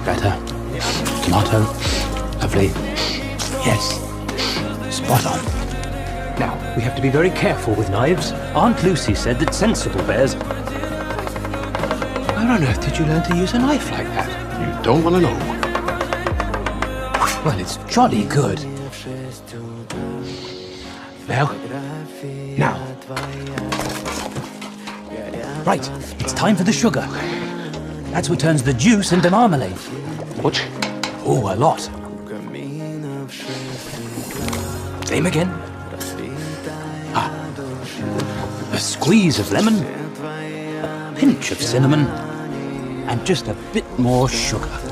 Better. Tomato. Lovely. Yes. Spot on. Now, we have to be very careful with knives. Aunt Lucy said that sensible bears... Where on earth did you learn to use a knife like that? You don't want to know. Well, it's jolly good. Now? Now. Right, it's time for the sugar. That's what turns the juice into marmalade. Much? Oh, a lot. Same again. A squeeze of lemon, a pinch of cinnamon, and just a bit more sugar.